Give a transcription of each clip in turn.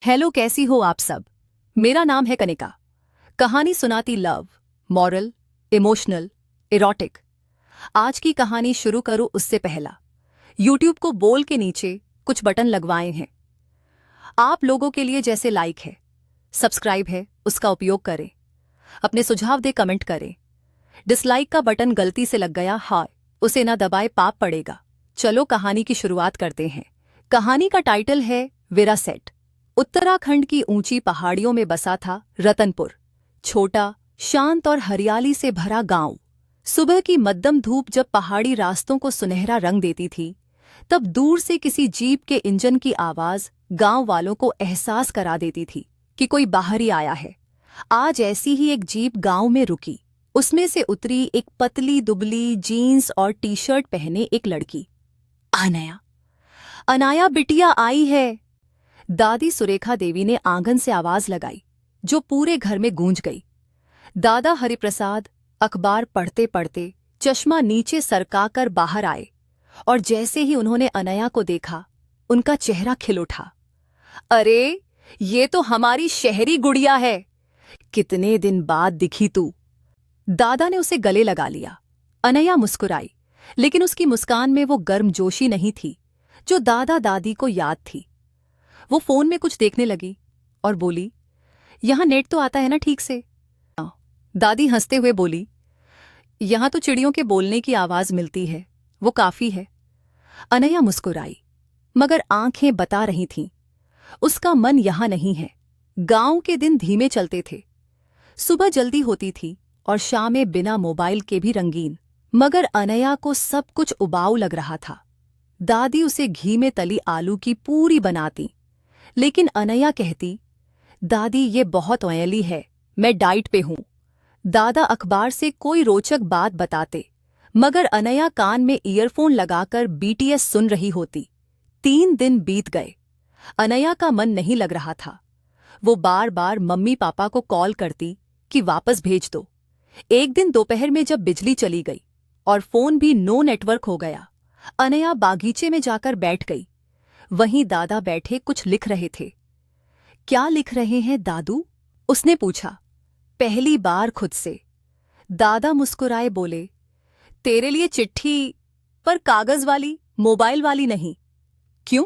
Hello, कैसी हो आप सब। मेरा नाम है कनिका। कहानी सुनाती लव, मॉरल, इमोशनल, इरोटिक। आज की कहानी शुरू करो उससे पहला यूट्यूब को बोल के नीचे कुछ बटन लगवाए हैं आप लोगों के लिए, जैसे लाइक है, सब्सक्राइब है, उसका उपयोग करें। अपने सुझाव दे, कमेंट करें। डिसलाइक का बटन गलती से लग गया, हाय, उसे ना दबाए, पाप पड़ेगा। चलो कहानी की शुरुआत करते हैं। कहानी का टाइटल है विरासत। उत्तराखंड की ऊंची पहाड़ियों में बसा था रतनपुर, छोटा, शांत और हरियाली से भरा गांव। सुबह की मध्यम धूप जब पहाड़ी रास्तों को सुनहरा रंग देती थी, तब दूर से किसी जीप के इंजन की आवाज गांव वालों को एहसास करा देती थी कि कोई बाहर ही आया है। आज ऐसी ही एक जीप गांव में रुकी। उसमें से उतरी एक पतली दुबली जीन्स और टी शर्ट पहने एक लड़की। अनाया, अनाया बिटिया आई है। दादी सुरेखा देवी ने आंगन से आवाज लगाई, जो पूरे घर में गूंज गई। दादा हरिप्रसाद अखबार पढ़ते पढ़ते चश्मा नीचे सरकाकर बाहर आए, और जैसे ही उन्होंने अनया को देखा, उनका चेहरा खिल उठा। अरे, ये तो हमारी शहरी गुड़िया है। कितने दिन बाद दिखी तू। दादा ने उसे गले लगा लिया। अनया मुस्कुराई, लेकिन उसकी मुस्कान में वो गर्मजोशी नहीं थी जो दादा दादी को याद थी। वो फोन में कुछ देखने लगी और बोली, यहां नेट तो आता है ना ठीक से? दादी हंसते हुए बोली, यहां तो चिड़ियों के बोलने की आवाज मिलती है, वो काफी है। अनया मुस्कुराई, मगर आंखें बता रही थीं, उसका मन यहां नहीं है। गांव के दिन धीमे चलते थे। सुबह जल्दी होती थी और शामें बिना मोबाइल के भी रंगीन। मगर अनया को सब कुछ उबाऊ लग रहा था। दादी उसे घी में तली आलू की पूरी बनाती, लेकिन अनया कहती, दादी ये बहुत ऑयली है, मैं डाइट पे हूं। दादा अखबार से कोई रोचक बात बताते, मगर अनया कान में ईयरफोन लगाकर बीटीएस सुन रही होती। 3 दिन बीत गए। अनया का मन नहीं लग रहा था। वो बार बार मम्मी पापा को कॉल करती कि वापस भेज दो। एक दिन दोपहर में जब बिजली चली गई और फोन भी नो नेटवर्क हो गया, अनया बागीचे में जाकर बैठ गई। वहीं दादा बैठे कुछ लिख रहे थे। क्या लिख रहे हैं दादू? उसने पूछा, पहली बार खुद से। दादा मुस्कुराए बोले, तेरे लिए चिट्ठी, पर कागज वाली, मोबाइल वाली नहीं। क्यों?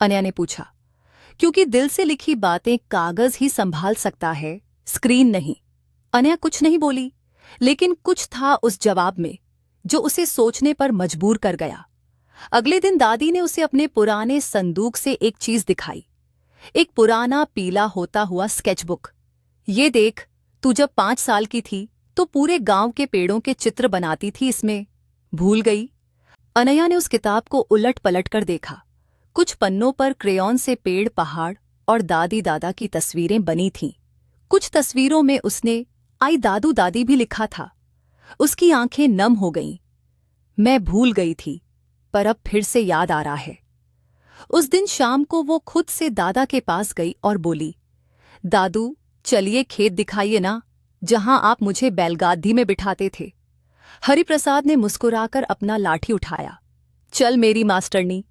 अनया ने पूछा। क्योंकि दिल से लिखी बातें कागज ही संभाल सकता है, स्क्रीन नहीं। अनया कुछ नहीं बोली, लेकिन कुछ था उस जवाब में जो उसे सोचने पर मजबूर कर गया। अगले दिन दादी ने उसे अपने पुराने संदूक से एक चीज दिखाई, एक पुराना पीला होता हुआ स्केचबुक। ये देख, तू जब 5 साल की थी तो पूरे गांव के पेड़ों के चित्र बनाती थी इसमें, भूल गई? अनया ने उस किताब को उलट पलट कर देखा। कुछ पन्नों पर क्रेयॉन से पेड़, पहाड़ और दादी दादा की तस्वीरें बनी थीं। कुछ तस्वीरों में उसने आई दादू दादी भी लिखा था। उसकी आंखें नम हो गईं। मैं भूल गई थी, पर अब फिर से याद आ रहा है। उस दिन शाम को वो खुद से दादा के पास गई और बोली, दादू, चलिए खेत दिखाइए ना, जहां आप मुझे बैलगाड़ी में बिठाते थे। हरिप्रसाद ने मुस्कुराकर अपना लाठी उठाया। चल मेरी मास्टरनी।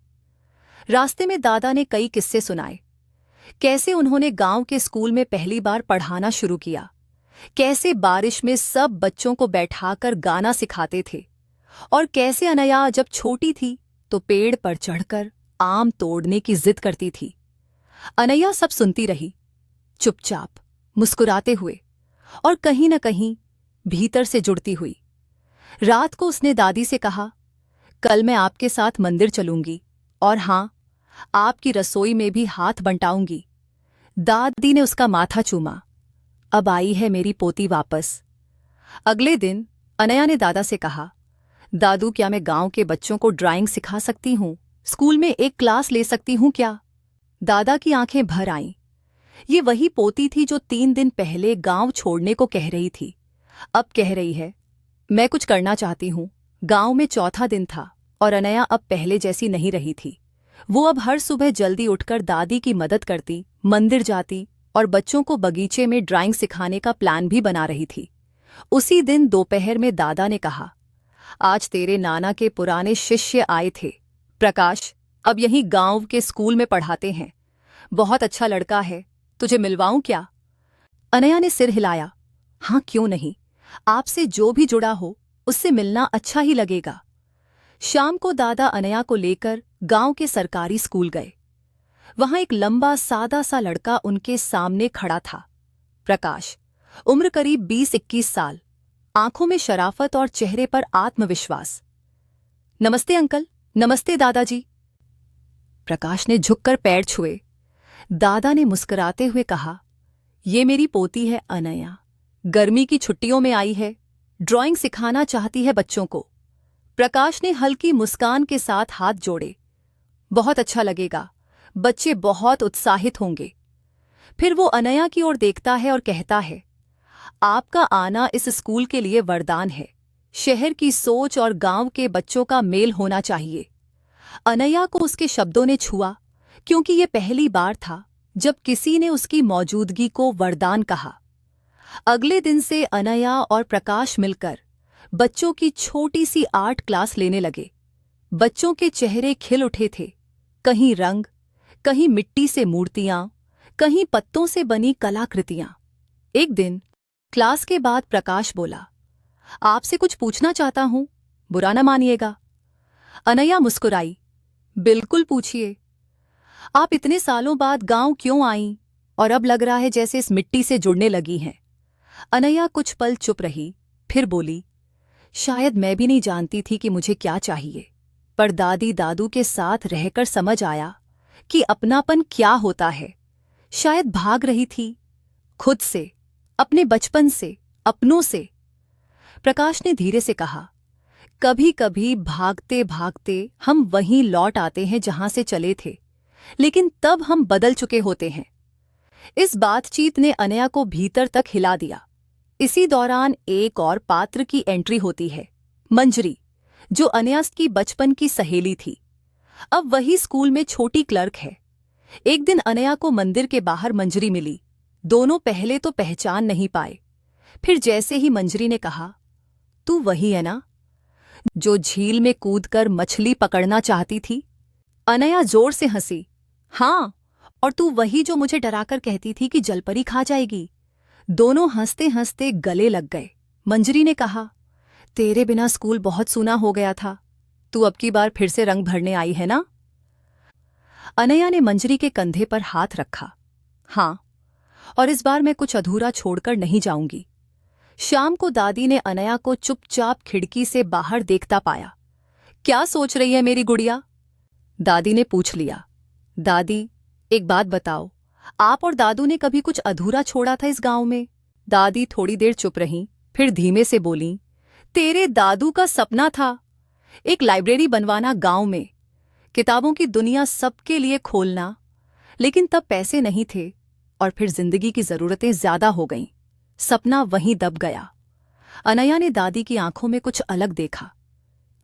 रास्ते में दादा ने कई किस्से सुनाए। कैसे उन्होंने गांव के स्कूल में पहली बार पढ़ाना शुरू किया, कैसे बारिश में सब बच्चों को बैठाकर गाना सिखाते थे, और कैसे अनया जब छोटी थी तो पेड़ पर चढ़कर आम तोड़ने की जिद करती थी। अनया सब सुनती रही, चुपचाप, मुस्कुराते हुए, और कहीं न कहीं भीतर से जुड़ती हुई। रात को उसने दादी से कहा, कल मैं आपके साथ मंदिर चलूंगी, और हाँ, आपकी रसोई में भी हाथ बंटाऊंगी। दादी ने उसका माथा चूमा। अब आई है मेरी पोती वापस। अगले दिन अनया ने दादा से कहा, दादू, क्या मैं गांव के बच्चों को ड्राइंग सिखा सकती हूँ? स्कूल में एक क्लास ले सकती हूँ क्या? दादा की आंखें भर आईं। ये वही पोती थी जो 3 दिन पहले गांव छोड़ने को कह रही थी। अब कह रही है, मैं कुछ करना चाहती हूँ। गांव में चौथा दिन था और अनया अब पहले जैसी नहीं रही थी। वो अब हर सुबह जल्दी उठकर दादी की मदद करती, मंदिर जाती और बच्चों को बगीचे में ड्राइंग सिखाने का प्लान भी बना रही थी। उसी दिन दोपहर में दादा ने कहा, आज तेरे नाना के पुराने शिष्य आए थे, प्रकाश, अब यहीं गांव के स्कूल में पढ़ाते हैं। बहुत अच्छा लड़का है, तुझे मिलवाऊं क्या? अनया ने सिर हिलाया। हाँ, क्यों नहीं, आपसे जो भी जुड़ा हो उससे मिलना अच्छा ही लगेगा। शाम को दादा अनया को लेकर गांव के सरकारी स्कूल गए। वहां एक लंबा सादा सा लड़का उनके सामने खड़ा था। प्रकाश, उम्र करीब 20-21 साल, आंखों में शराफत और चेहरे पर आत्मविश्वास। नमस्ते अंकल। नमस्ते दादाजी। प्रकाश ने झुककर पैर छुए। दादा ने मुस्कुराते हुए कहा, ये मेरी पोती है अनया, गर्मी की छुट्टियों में आई है, ड्राइंग सिखाना चाहती है बच्चों को। प्रकाश ने हल्की मुस्कान के साथ हाथ जोड़े। बहुत अच्छा लगेगा, बच्चे बहुत उत्साहित होंगे। फिर वो अनया की ओर देखता है और कहता है, आपका आना इस स्कूल के लिए वरदान है। शहर की सोच और गांव के बच्चों का मेल होना चाहिए। अनया को उसके शब्दों ने छुआ, क्योंकि ये पहली बार था जब किसी ने उसकी मौजूदगी को वरदान कहा। अगले दिन से अनया और प्रकाश मिलकर बच्चों की छोटी सी आर्ट क्लास लेने लगे। बच्चों के चेहरे खिल उठे थे, कहीं रंग, कहीं मिट्टी से मूर्तियां, कहीं पत्तों से बनी कलाकृतियां। एक दिन क्लास के बाद प्रकाश बोला, आपसे कुछ पूछना चाहता हूं, बुरा न मानिएगा। अनया मुस्कुराई, बिल्कुल पूछिए। आप इतने सालों बाद गांव क्यों आईं और अब लग रहा है जैसे इस मिट्टी से जुड़ने लगी हैं? अनया कुछ पल चुप रही, फिर बोली, शायद मैं भी नहीं जानती थी कि मुझे क्या चाहिए, पर दादी दादू के साथ रहकर समझ आया कि अपनापन क्या होता है। शायद भाग रही थी, खुद से, अपने बचपन से, अपनों से। प्रकाश ने धीरे से कहा, कभी कभी भागते भागते हम वहीं लौट आते हैं जहां से चले थे, लेकिन तब हम बदल चुके होते हैं। इस बातचीत ने अनया को भीतर तक हिला दिया। इसी दौरान एक और पात्र की एंट्री होती है, मंजरी, जो अनया की बचपन की सहेली थी। अब वही स्कूल में छोटी क्लर्क है। एक दिन अनया को मंदिर के बाहर मंजरी मिली। दोनों पहले तो पहचान नहीं पाए, फिर जैसे ही मंजरी ने कहा, तू वही है ना जो झील में कूदकर मछली पकड़ना चाहती थी? अनया जोर से हंसी। हाँ, और तू वही जो मुझे डराकर कहती थी कि जलपरी खा जाएगी। दोनों हंसते हंसते गले लग गए। मंजरी ने कहा, तेरे बिना स्कूल बहुत सूना हो गया था, तू अब की बार फिर से रंग भरने आई है ना? अनया ने मंजरी के कंधे पर हाथ रखा। हाँ, और इस बार मैं कुछ अधूरा छोड़कर नहीं जाऊंगी। शाम को दादी ने अनया को चुपचाप खिड़की से बाहर देखता पाया। क्या सोच रही है मेरी गुड़िया? दादी ने पूछ लिया। दादी, एक बात बताओ, आप और दादू ने कभी कुछ अधूरा छोड़ा था इस गांव में? दादी थोड़ी देर चुप रहीं, फिर धीमे से बोलीं, तेरे दादू का सपना था एक लाइब्रेरी बनवाना गांव में, किताबों की दुनिया सबके लिए खोलना, लेकिन तब पैसे नहीं थे और फिर जिंदगी की जरूरतें ज्यादा हो गईं। सपना वहीं दब गया। अनया ने दादी की आंखों में कुछ अलग देखा,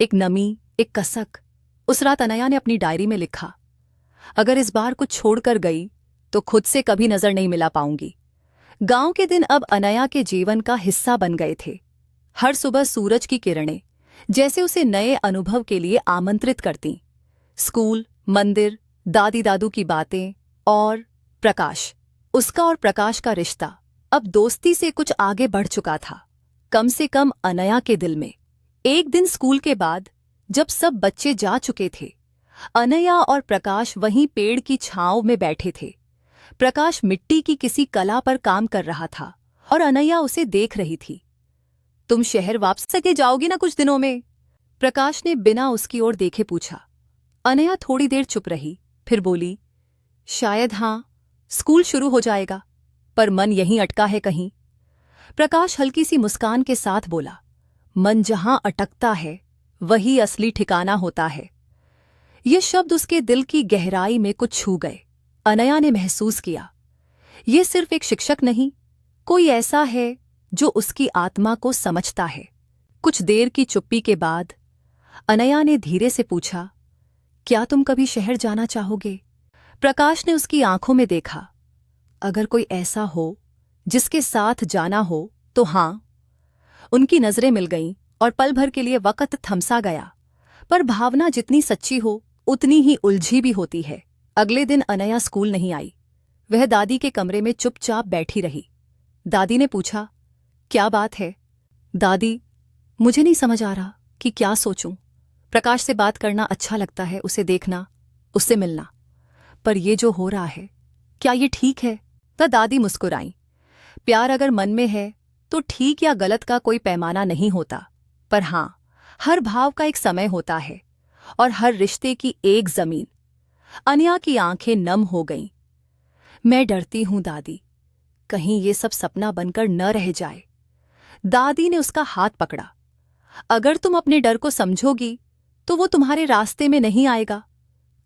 एक नमी, एक कसक। उस रात अनया ने अपनी डायरी में लिखा, अगर इस बार कुछ छोड़कर गई तो खुद से कभी नजर नहीं मिला पाऊंगी। गांव के दिन अब अनया के जीवन का हिस्सा बन गए थे। हर सुबह सूरज की किरणें जैसे उसे नए अनुभव के लिए आमंत्रित करतीं। स्कूल, मंदिर, दादी दादू की बातें और प्रकाश, उसका और प्रकाश का रिश्ता अब दोस्ती से कुछ आगे बढ़ चुका था, कम से कम अनया के दिल में। एक दिन स्कूल के बाद जब सब बच्चे जा चुके थे, अनया और प्रकाश वहीं पेड़ की छांव में बैठे थे। प्रकाश मिट्टी की किसी कला पर काम कर रहा था और अनया उसे देख रही थी। तुम शहर वापस सके जाओगी ना कुछ दिनों में? प्रकाश ने बिना उसकी ओर देखे पूछा। अनया थोड़ी देर चुप रही, फिर बोली, शायद हाँ, स्कूल शुरू हो जाएगा, पर मन यहीं अटका है कहीं। प्रकाश हल्की सी मुस्कान के साथ बोला, मन जहां अटकता है वही असली ठिकाना होता है। ये शब्द उसके दिल की गहराई में कुछ छू गए। अनया ने महसूस किया, ये सिर्फ एक शिक्षक नहीं, कोई ऐसा है जो उसकी आत्मा को समझता है। कुछ देर की चुप्पी के बाद अनया ने धीरे से पूछा, क्या तुम कभी शहर जाना चाहोगे? प्रकाश ने उसकी आंखों में देखा। अगर कोई ऐसा हो जिसके साथ जाना हो तो हाँ। उनकी नजरें मिल गईं और पल भर के लिए वक्त थमसा गया, पर भावना जितनी सच्ची हो उतनी ही उलझी भी होती है। अगले दिन अनया स्कूल नहीं आई। वह दादी के कमरे में चुपचाप बैठी रही। दादी ने पूछा, क्या बात है? दादी, मुझे नहीं समझ आ रहा कि क्या सोचूं। प्रकाश से बात करना अच्छा लगता है, उसे देखना, उससे मिलना, पर ये जो हो रहा है, क्या ये ठीक है? तो दादी मुस्कुराईं। प्यार अगर मन में है तो ठीक या गलत का कोई पैमाना नहीं होता, पर हां, हर भाव का एक समय होता है और हर रिश्ते की एक जमीन। अनया की आंखें नम हो गईं। मैं डरती हूं दादी, कहीं ये सब सपना बनकर न रह जाए। दादी ने उसका हाथ पकड़ा। अगर तुम अपने डर को समझोगी तो वो तुम्हारे रास्ते में नहीं आएगा।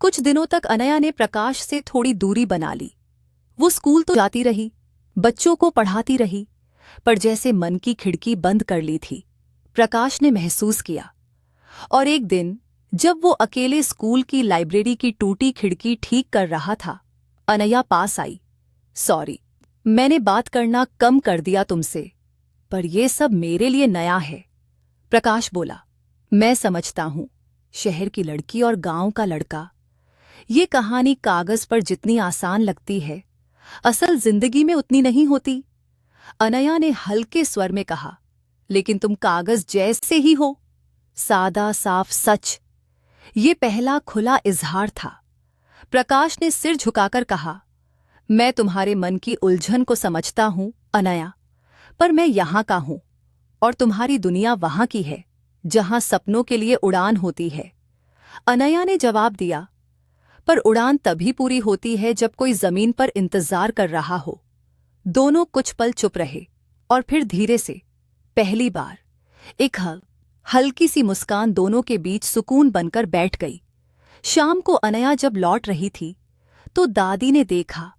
कुछ दिनों तक अनया ने प्रकाश से थोड़ी दूरी बना ली। वो स्कूल तो जाती रही, बच्चों को पढ़ाती रही, पर जैसे मन की खिड़की बंद कर ली थी, प्रकाश ने महसूस किया। और एक दिन जब वो अकेले स्कूल की लाइब्रेरी की टूटी खिड़की ठीक कर रहा था, अनया पास आई। सॉरी, मैंने बात करना कम कर दिया तुमसे, पर ये सब मेरे लिए नया है। प्रकाश बोला, मैं समझता हूं, शहर की लड़की और गांव का लड़का, ये कहानी कागज पर जितनी आसान लगती है, असल जिंदगी में उतनी नहीं होती। अनया ने हल्के स्वर में कहा, लेकिन तुम कागज जैसे ही हो, सादा साफ सच। ये पहला खुला इजहार था। प्रकाश ने सिर झुकाकर कहा, मैं तुम्हारे मन की उलझन को समझता हूं अनया, पर मैं यहां का हूं और तुम्हारी दुनिया वहां की है जहां सपनों के लिए उड़ान होती है। अनया ने जवाब दिया, पर उड़ान तभी पूरी होती है जब कोई जमीन पर इंतजार कर रहा हो। दोनों कुछ पल चुप रहे और फिर धीरे से, पहली बार, एक हल्की सी मुस्कान दोनों के बीच सुकून बनकर बैठ गई। शाम को अनया जब लौट रही थी तो दादी ने देखा,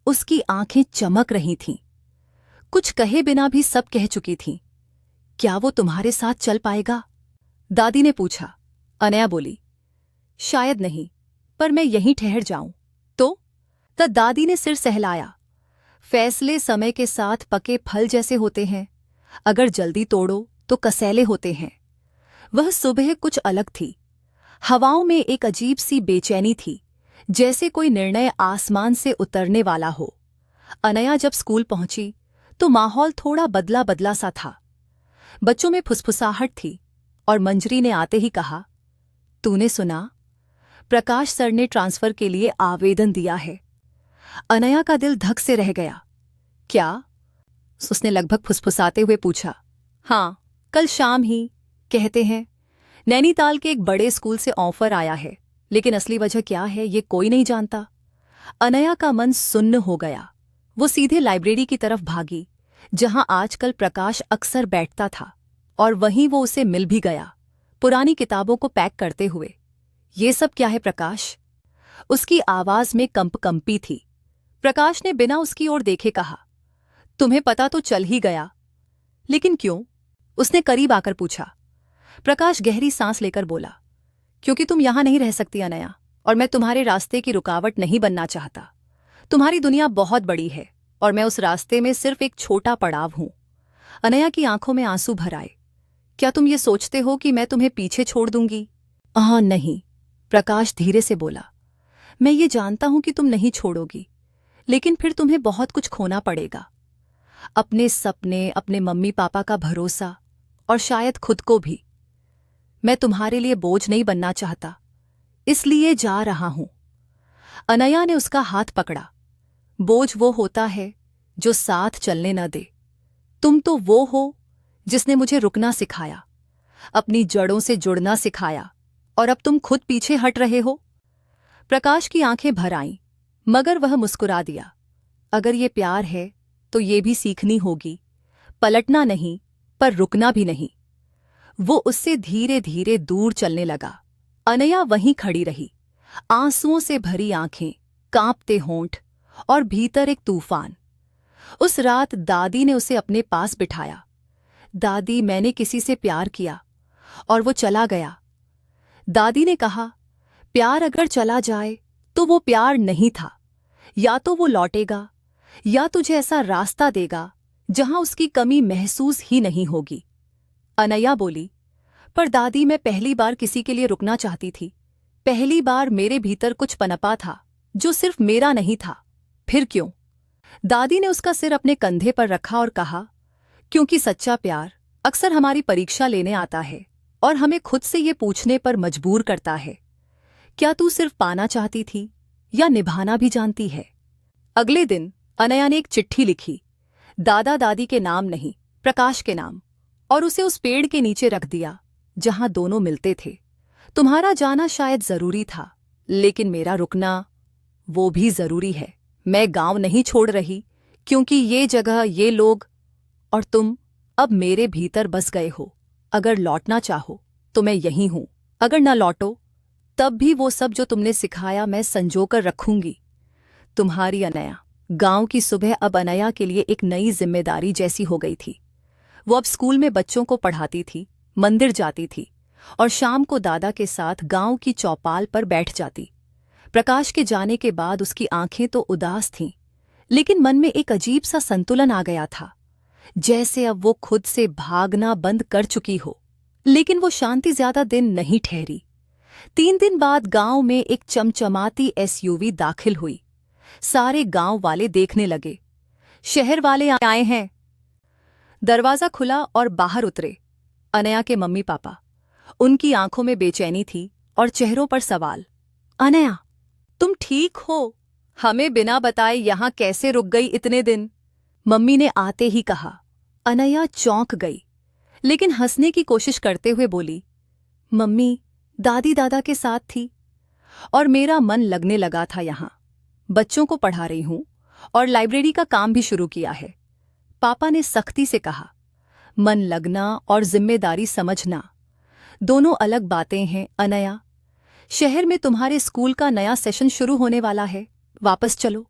उसकी आंखें चमक रही थीं। कुछ कहे बिना भी सब कह चुकी थीं। क्या वो तुम्हारे साथ चल पाएगा? दादी ने पूछा। अनया बोली, शायद नहीं, पर मैं यहीं ठहर जाऊं तो? दादी ने सिर सहलाया। फैसले समय के साथ पके फल जैसे होते हैं, अगर जल्दी तोड़ो तो कसैले होते हैं। वह सुबह कुछ अलग थी। हवाओं में एक अजीब सी बेचैनी थी, जैसे कोई निर्णय आसमान से उतरने वाला हो। अनया जब स्कूल पहुंची तो माहौल थोड़ा बदला बदला सा था। बच्चों में फुसफुसाहट थी और मंजरी ने आते ही कहा, तूने सुना? प्रकाश सर ने ट्रांसफर के लिए आवेदन दिया है। अनया का दिल धक से रह गया। क्या? उसने लगभग फुसफुसाते हुए पूछा। हाँ, कल शाम ही, कहते हैं। नैनीताल के एक बड़े स्कूल से ऑफर आया है, लेकिन असली वजह क्या है ये कोई नहीं जानता। अनया का मन सुन्न हो गया। वो सीधे लाइब्रेरी की तरफ भागी, जहां आजकल प्रकाश अक्सर बैठता था, और वहीं वो उसे मिल भी गया, पुरानी किताबों को पैक करते हुए। ये सब क्या है प्रकाश? उसकी आवाज में कंपी थी। प्रकाश ने बिना उसकी ओर देखे कहा, तुम्हें पता तो चल ही गया, लेकिन क्यों? उसने करीब आकर पूछा। प्रकाश गहरी सांस लेकर बोला, क्योंकि तुम यहां नहीं रह सकती अनया, और मैं तुम्हारे रास्ते की रुकावट नहीं बनना चाहता। तुम्हारी दुनिया बहुत बड़ी है और मैं उस रास्ते में सिर्फ एक छोटा पड़ाव हूं। अनया की आंखों में आंसू भर आए। क्या तुम ये सोचते हो कि मैं तुम्हें पीछे छोड़ दूंगी? हाँ नहीं, प्रकाश धीरे से बोला। मैं ये जानता हूं कि तुम नहीं छोड़ोगी, लेकिन फिर तुम्हें बहुत कुछ खोना पड़ेगा। अपने सपने, अपने मम्मी पापा का भरोसा, और शायद खुद को भी। मैं तुम्हारे लिए बोझ नहीं बनना चाहता, इसलिए जा रहा हूं। अनया ने उसका हाथ पकड़ा। बोझ वो होता है जो साथ चलने न दे। तुम तो वो हो जिसने मुझे रुकना सिखाया, अपनी जड़ों से जुड़ना सिखाया, और अब तुम खुद पीछे हट रहे हो। प्रकाश की आंखें भर आईं, मगर वह मुस्कुरा दिया। अगर ये प्यार है तो ये भी सीखनी होगी, पलटना नहीं, पर रुकना भी नहीं। वो उससे धीरे धीरे दूर चलने लगा। अनया वहीं खड़ी रही, आंसुओं से भरी आंखें, कांपते होंठ, और भीतर एक तूफान। उस रात दादी ने उसे अपने पास बिठाया। दादी, मैंने किसी से प्यार किया और वो चला गया। दादी ने कहा, प्यार अगर चला जाए तो वो प्यार नहीं था। या तो वो लौटेगा, या तुझे ऐसा रास्ता देगा जहां उसकी कमी महसूस ही नहीं होगी। अनया बोली, पर दादी, मैं पहली बार किसी के लिए रुकना चाहती थी। पहली बार मेरे भीतर कुछ पनपा था जो सिर्फ मेरा नहीं था। फिर क्यों? दादी ने उसका सिर अपने कंधे पर रखा और कहा, क्योंकि सच्चा प्यार अक्सर हमारी परीक्षा लेने आता है और हमें खुद से ये पूछने पर मजबूर करता है, क्या तू सिर्फ पाना चाहती थी या निभाना भी जानती है? अगले दिन अनया ने एक चिट्ठी लिखी, दादा दादी के नाम नहीं, प्रकाश के नाम, और उसे उस पेड़ के नीचे रख दिया जहां दोनों मिलते थे। तुम्हारा जाना शायद जरूरी था, लेकिन मेरा रुकना वो भी जरूरी है। मैं गांव नहीं छोड़ रही, क्योंकि ये जगह, ये लोग और तुम अब मेरे भीतर बस गए हो। अगर लौटना चाहो तो मैं यहीं हूं, अगर ना लौटो तब भी वो सब जो तुमने सिखाया मैं संजोकर रखूंगी। तुम्हारी अनया। गांव की सुबह अब अनया के लिए एक नई जिम्मेदारी जैसी हो गई थी। वो अब स्कूल में बच्चों को पढ़ाती थी, मंदिर जाती थी और शाम को दादा के साथ गांव की चौपाल पर बैठ जाती। प्रकाश के जाने के बाद उसकी आंखें तो उदास थीं, लेकिन मन में एक अजीब सा संतुलन आ गया था, जैसे अब वो खुद से भागना बंद कर चुकी हो। लेकिन वो शांति ज्यादा दिन नहीं ठहरी। 3 दिन बाद गांव में एक चमचमाती एसयूवी दाखिल हुई। सारे गांव वाले देखने लगे, शहर वाले आए हैं। दरवाजा खुला और बाहर उतरे अनया के मम्मी पापा। उनकी आंखों में बेचैनी थी और चेहरों पर सवाल। अनया, तुम ठीक हो? हमें बिना बताए यहां कैसे रुक गई इतने दिन? मम्मी ने आते ही कहा। अनया चौंक गई, लेकिन हंसने की कोशिश करते हुए बोली, मम्मी दादी दादा के साथ थी और मेरा मन लगने लगा था यहां। बच्चों को पढ़ा रही हूं और लाइब्रेरी का काम भी शुरू किया है। पापा ने सख्ती से कहा, मन लगना और जिम्मेदारी समझना दोनों अलग बातें हैं अनया। शहर में तुम्हारे स्कूल का नया सेशन शुरू होने वाला है, वापस चलो।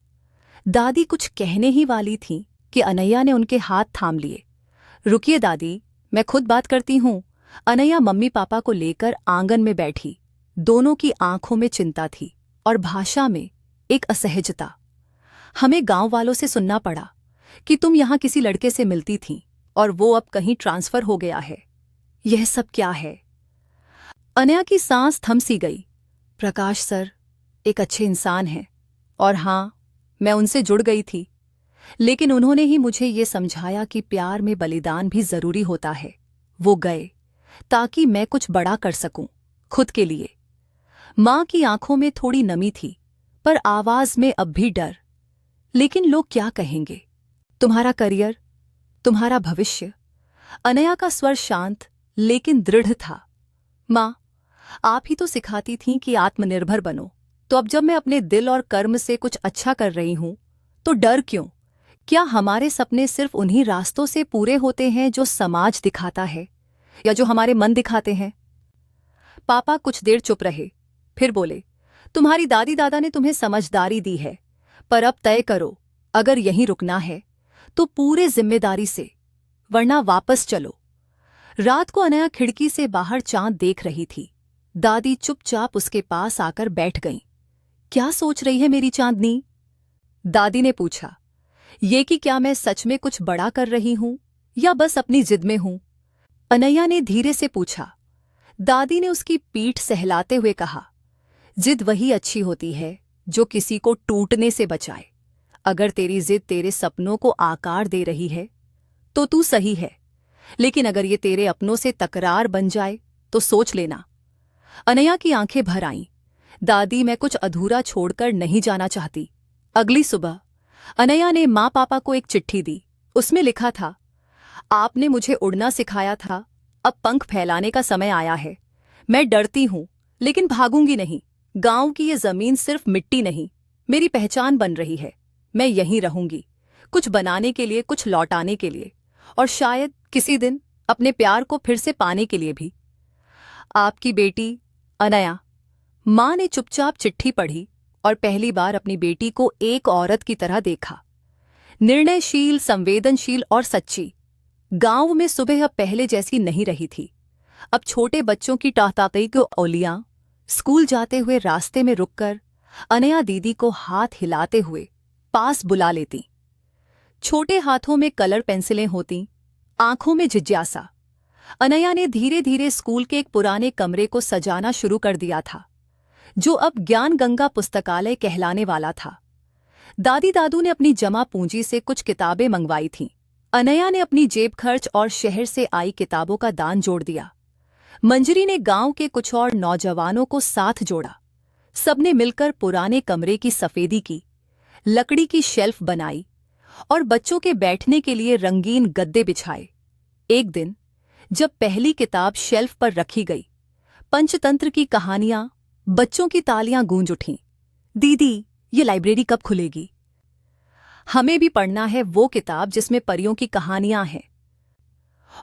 दादी कुछ कहने ही वाली थी कि अनया ने उनके हाथ थाम लिए। रुकिए दादी, मैं खुद बात करती हूं। अनया मम्मी पापा को लेकर आंगन में बैठी। दोनों की आंखों में चिंता थी और भाषा में एक असहजता। हमें गांव वालों से सुनना पड़ा कि तुम यहां किसी लड़के से मिलती थीं और वो अब कहीं ट्रांसफर हो गया है। यह सब क्या है? अनया की सांस थम सी गई। प्रकाश सर एक अच्छे इंसान हैं और हां, मैं उनसे जुड़ गई थी, लेकिन उन्होंने ही मुझे ये समझाया कि प्यार में बलिदान भी जरूरी होता है। वो गए ताकि मैं कुछ बड़ा कर सकूं, खुद के लिए। मां की आंखों में थोड़ी नमी थी, पर आवाज में अब भी डर। लेकिन लोग क्या कहेंगे? तुम्हारा करियर, तुम्हारा भविष्य। अनया का स्वर शांत लेकिन दृढ़ था। मां, आप ही तो सिखाती थीं कि आत्मनिर्भर बनो, तो अब जब मैं अपने दिल और कर्म से कुछ अच्छा कर रही हूं तो डर क्यों? क्या हमारे सपने सिर्फ उन्हीं रास्तों से पूरे होते हैं जो समाज दिखाता है या जो हमारे मन दिखाते हैं? पापा कुछ देर चुप रहे, फिर बोले, तुम्हारी दादी दादा ने तुम्हें समझदारी दी है, पर अब तय करो, अगर यहीं रुकना है तो पूरे जिम्मेदारी से, वरना वापस चलो। रात को अनया खिड़की से बाहर चांद देख रही थी। दादी चुपचाप उसके पास आकर बैठ गईं। क्या सोच रही है मेरी चांदनी? दादी ने पूछा। ये कि क्या मैं सच में कुछ बड़ा कर रही हूं या बस अपनी जिद में हूं? अनया ने धीरे से पूछा। दादी ने उसकी पीठ सहलाते हुए कहा, जिद वही अच्छी होती है जो किसी को टूटने से बचाए। अगर तेरी जिद तेरे सपनों को आकार दे रही है तो तू सही है, लेकिन अगर ये तेरे अपनों से तकरार बन जाए तो सोच लेना। अनया की आंखें भर आईं। दादी, मैं कुछ अधूरा छोड़कर नहीं जाना चाहती। अगली सुबह अनया ने माँ पापा को एक चिट्ठी दी। उसमें लिखा था, आपने मुझे उड़ना सिखाया था, अब पंख फैलाने का समय आया है। मैं डरती हूं लेकिन भागूंगी नहीं। गांव की ये जमीन सिर्फ मिट्टी नहीं, मेरी पहचान बन रही है। मैं यहीं रहूंगी, कुछ बनाने के लिए, कुछ लौटाने के लिए, और शायद किसी दिन अपने प्यार को फिर से पाने के लिए भी। आपकी बेटी अनया। मां ने चुपचाप चिट्ठी पढ़ी और पहली बार अपनी बेटी को एक औरत की तरह देखा, निर्णयशील, संवेदनशील और सच्ची। गांव में सुबह अब पहले जैसी नहीं रही थी। अब छोटे बच्चों की टहटहाती को औलियां, स्कूल जाते हुए रास्ते में रुककर अनया दीदी को हाथ हिलाते हुए पास बुला लेती। छोटे हाथों में कलर पेंसिलें होती, आंखों में जिज्ञासा। अनया ने धीरे धीरे स्कूल के एक पुराने कमरे को सजाना शुरू कर दिया था, जो अब ज्ञान गंगा पुस्तकालय कहलाने वाला था। दादी दादू ने अपनी जमा पूंजी से कुछ किताबें मंगवाई थीं। अनया ने अपनी जेब खर्च और शहर से आई किताबों का दान जोड़ दिया। मंजरी ने गांव के कुछ और नौजवानों को साथ जोड़ा। सबने मिलकर पुराने कमरे की सफेदी की, लकड़ी की शेल्फ बनाई और बच्चों के बैठने के लिए रंगीन गद्दे बिछाए। एक दिन जब पहली किताब शेल्फ पर रखी गई, पंचतंत्र की कहानियां, बच्चों की तालियां गूंज उठीं। दीदी, ये लाइब्रेरी कब खुलेगी? हमें भी पढ़ना है वो किताब जिसमें परियों की कहानियां हैं,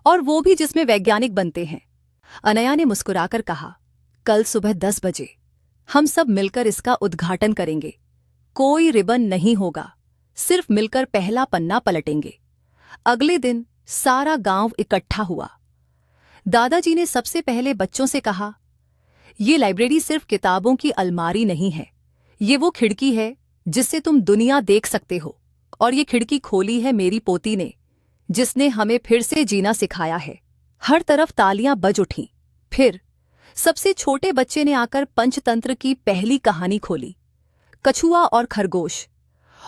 और वो भी जिसमें वैज्ञानिक बनते हैं। अनया ने मुस्कुराकर कहा, कल सुबह 10 बजे हम सब मिलकर इसका उद्घाटन करेंगे। कोई रिबन नहीं होगा, सिर्फ मिलकर पहला पन्ना पलटेंगे। अगले दिन सारा गांव इकट्ठा हुआ। दादाजी ने सबसे पहले बच्चों से कहा, ये लाइब्रेरी सिर्फ किताबों की अलमारी नहीं है, ये वो खिड़की है जिससे तुम दुनिया देख सकते हो। और ये खिड़की खोली है मेरी पोती ने, जिसने हमें फिर से जीना सिखाया है। हर तरफ तालियां बज उठीं। फिर सबसे छोटे बच्चे ने आकर पंचतंत्र की पहली कहानी खोली, कछुआ और खरगोश।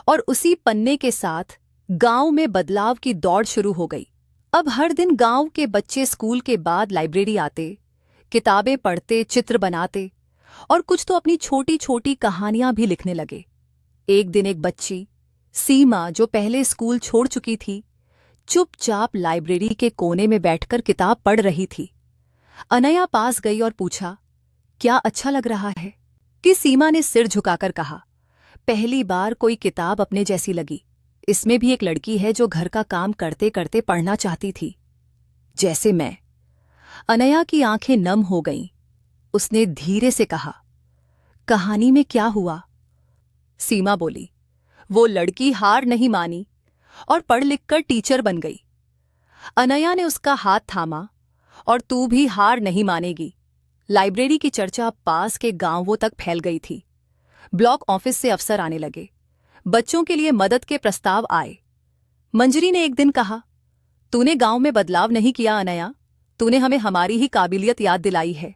और उसी पन्ने के साथ गांव में बदलाव की दौड़ शुरू हो गई। अब हर दिन गांव के बच्चे स्कूल के बाद लाइब्रेरी आते, किताबें पढ़ते, चित्र बनाते और कुछ तो अपनी छोटी छोटी कहानियां भी लिखने लगे। एक दिन एक बच्ची, सीमा, जो पहले स्कूल छोड़ चुकी थी, चुपचाप लाइब्रेरी के कोने में बैठकर किताब पढ़ रही थी। अनया पास गई और पूछा, क्या अच्छा लग रहा है? कि सीमा ने सिर झुकाकर कहा, पहली बार कोई किताब अपने जैसी लगी। इसमें भी एक लड़की है जो घर का काम करते करते पढ़ना चाहती थी, जैसे मैं। अनया की आंखें नम हो गईं। उसने धीरे से कहा, कहानी में क्या हुआ? सीमा बोली, वो लड़की हार नहीं मानी और पढ़ लिख कर टीचर बन गई। अनया ने उसका हाथ थामा, और तू भी हार नहीं मानेगी। लाइब्रेरी की चर्चा पास के गांवों तक फैल गई थी। ब्लॉक ऑफिस से अफसर आने लगे। बच्चों के लिए मदद के प्रस्ताव आए। मंजरी ने एक दिन कहा, तूने गांव में बदलाव नहीं किया अनया, तूने हमें हमारी ही काबिलियत याद दिलाई है।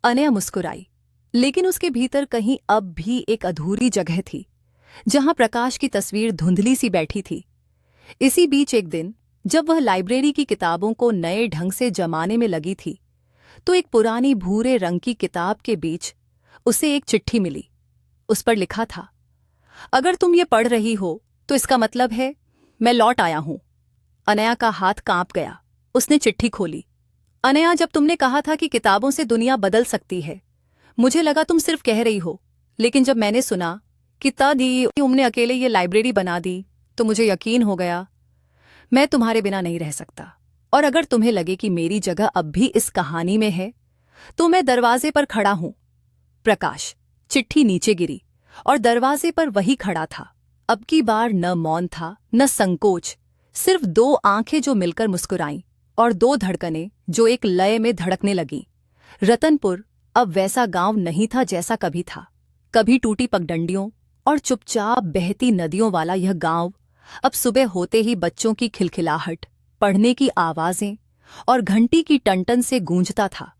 अनया मुस्कुराई, लेकिन उसके भीतर कहीं अब भी एक अधूरी जगह थी, जहां प्रकाश की तस्वीर धुंधली सी बैठी थी। इसी बीच एक दिन जब वह लाइब्रेरी की किताबों को नए ढंग से जमाने में लगी थी, तो एक पुरानी भूरे रंग की किताब के बीच उसे एक चिट्ठी मिली। उस पर लिखा था, अगर तुम ये पढ़ रही हो तो इसका मतलब है मैं लौट आया हूं। अनया का हाथ कांप गया। उसने चिट्ठी खोली। अनया, जब तुमने कहा था कि किताबों से दुनिया बदल सकती है, मुझे लगा तुम सिर्फ कह रही हो, लेकिन जब मैंने सुना कि तभी तुमने अकेले ये लाइब्रेरी बना दी, तो मुझे यकीन हो गया मैं तुम्हारे बिना नहीं रह सकता। और अगर तुम्हें लगे कि मेरी जगह अब भी इस कहानी में है, तो मैं दरवाजे पर खड़ा हूं। प्रकाश। चिट्ठी नीचे गिरी और दरवाजे पर वही खड़ा था। अब की बार न मौन था न संकोच, सिर्फ 2 आंखें जो मिलकर मुस्कुराईं और 2 धड़कनें जो एक लय में धड़कने लगीं। रतनपुर अब वैसा गांव नहीं था जैसा कभी था। कभी टूटी पगडंडियों और चुपचाप बहती नदियों वाला यह गांव अब सुबह होते ही बच्चों की खिलखिलाहट, पढ़ने की आवाजें और घंटी की टनटन से गूंजता था।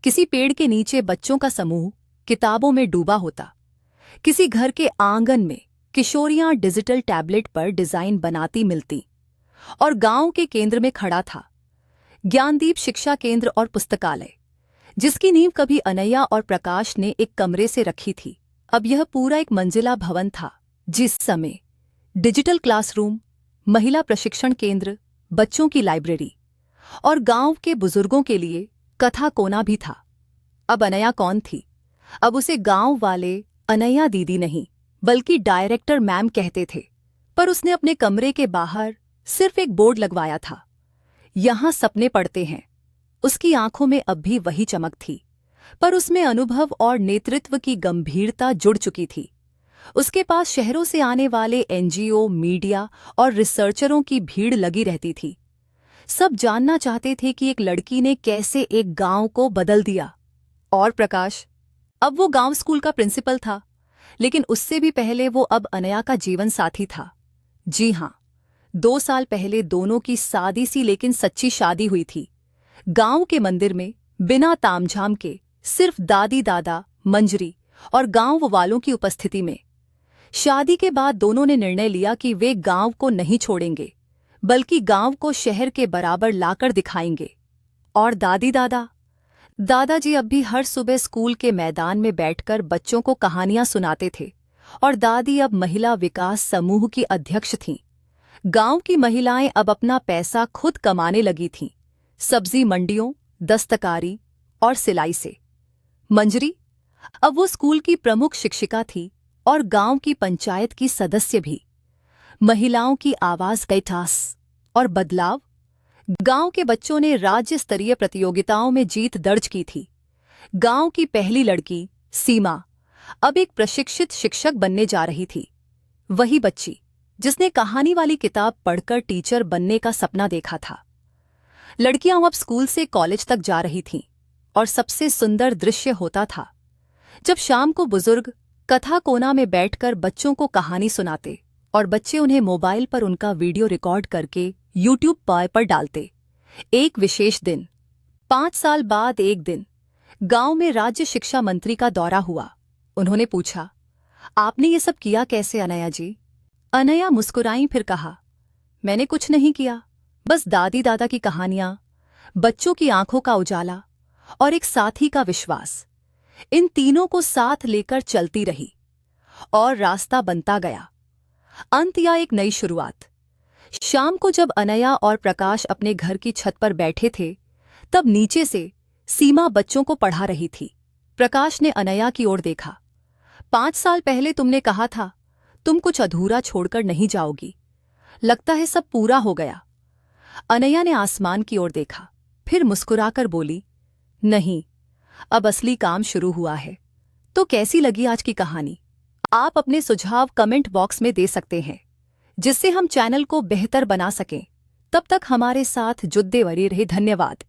किसी पेड़ के नीचे बच्चों का समूह किताबों में डूबा होता। किसी घर के आंगन में किशोरियां डिजिटल टैबलेट पर डिजाइन बनाती मिलती। और गांव के केंद्र में खड़ा था ज्ञानदीप शिक्षा केंद्र और पुस्तकालय, जिसकी नींव कभी अनया और प्रकाश ने एक कमरे से रखी थी। अब यह पूरा एक मंजिला भवन था, जिस समय डिजिटल क्लासरूम, महिला प्रशिक्षण केंद्र, बच्चों की लाइब्रेरी और गांव के बुजुर्गों के लिए कथा कोना भी था। अब अनया कौन थी? अब उसे गांव वाले अनया दीदी नहीं, बल्कि डायरेक्टर मैम कहते थे। पर उसने अपने कमरे के बाहर सिर्फ एक बोर्ड लगवाया था, यहां सपने पड़ते हैं। उसकी आंखों में अब भी वही चमक थी, पर उसमें अनुभव और नेतृत्व की गंभीरता जुड़ चुकी थी। उसके पास शहरों से आने वाले एनजीओ, मीडिया और रिसर्चरों की भीड़ लगी रहती थी। सब जानना चाहते थे कि एक लड़की ने कैसे एक गांव को बदल दिया। और प्रकाश, अब वो गांव स्कूल का प्रिंसिपल था, लेकिन उससे भी पहले वो अब अनया का जीवन साथी था। जी हां, 2 साल पहले दोनों की सादी सी लेकिन सच्ची शादी हुई थी, गांव के मंदिर में, बिना तामझाम के, सिर्फ दादी दादा, मंजरी और गांव वालों की उपस्थिति में। शादी के बाद दोनों ने निर्णय लिया कि वे गांव को नहीं छोड़ेंगे, बल्कि गांव को शहर के बराबर लाकर दिखाएंगे। और दादाजी अब भी हर सुबह स्कूल के मैदान में बैठकर बच्चों को कहानियां सुनाते थे, और दादी अब महिला विकास समूह की अध्यक्ष थीं। गांव की महिलाएं अब अपना पैसा खुद कमाने लगी थीं, सब्जी मंडियों, दस्तकारी और सिलाई से। मंजरी अब वो स्कूल की प्रमुख शिक्षिका थी और गांव की पंचायत की सदस्य भी। महिलाओं की आवाज गई ठास और बदलाव। गांव के बच्चों ने राज्य स्तरीय प्रतियोगिताओं में जीत दर्ज की थी। गांव की पहली लड़की सीमा अब एक प्रशिक्षित शिक्षक बनने जा रही थी। वही बच्ची जिसने कहानी वाली किताब पढ़कर टीचर बनने का सपना देखा था। लड़कियां अब स्कूल से कॉलेज तक जा रही थीं, और सबसे सुंदर दृश्य होता था जब शाम को बुजुर्ग कथा कोना में बैठकर बच्चों को कहानी सुनाते और बच्चे उन्हें मोबाइल पर उनका वीडियो रिकॉर्ड करके यूट्यूब पर डालते। एक विशेष दिन, 5 साल बाद एक दिन, गांव में राज्य शिक्षा मंत्री का दौरा हुआ। उन्होंने पूछा, आपने ये सब किया कैसे अनया जी? अनया मुस्कुराई, फिर कहा, मैंने कुछ नहीं किया, बस दादी दादा की कहानियां, बच्चों की आंखों का उजाला और एक साथी का विश्वास, इन तीनों को साथ लेकर चलती रही और रास्ता बनता गया। अंत या एक नई शुरुआत। शाम को जब अनया और प्रकाश अपने घर की छत पर बैठे थे, तब नीचे से सीमा बच्चों को पढ़ा रही थी। प्रकाश ने अनया की ओर देखा। 5 साल पहले तुमने कहा था तुम कुछ अधूरा छोड़कर नहीं जाओगी, लगता है सब पूरा हो गया। अनया ने आसमान की ओर देखा, फिर मुस्कुराकर बोली, नहीं, अब असली काम शुरू हुआ है। तो कैसी लगी आज की कहानी? आप अपने सुझाव कमेंट बॉक्स में दे सकते हैं, जिससे हम चैनल को बेहतर बना सकें। तब तक हमारे साथ जुड़े रहिए। धन्यवाद।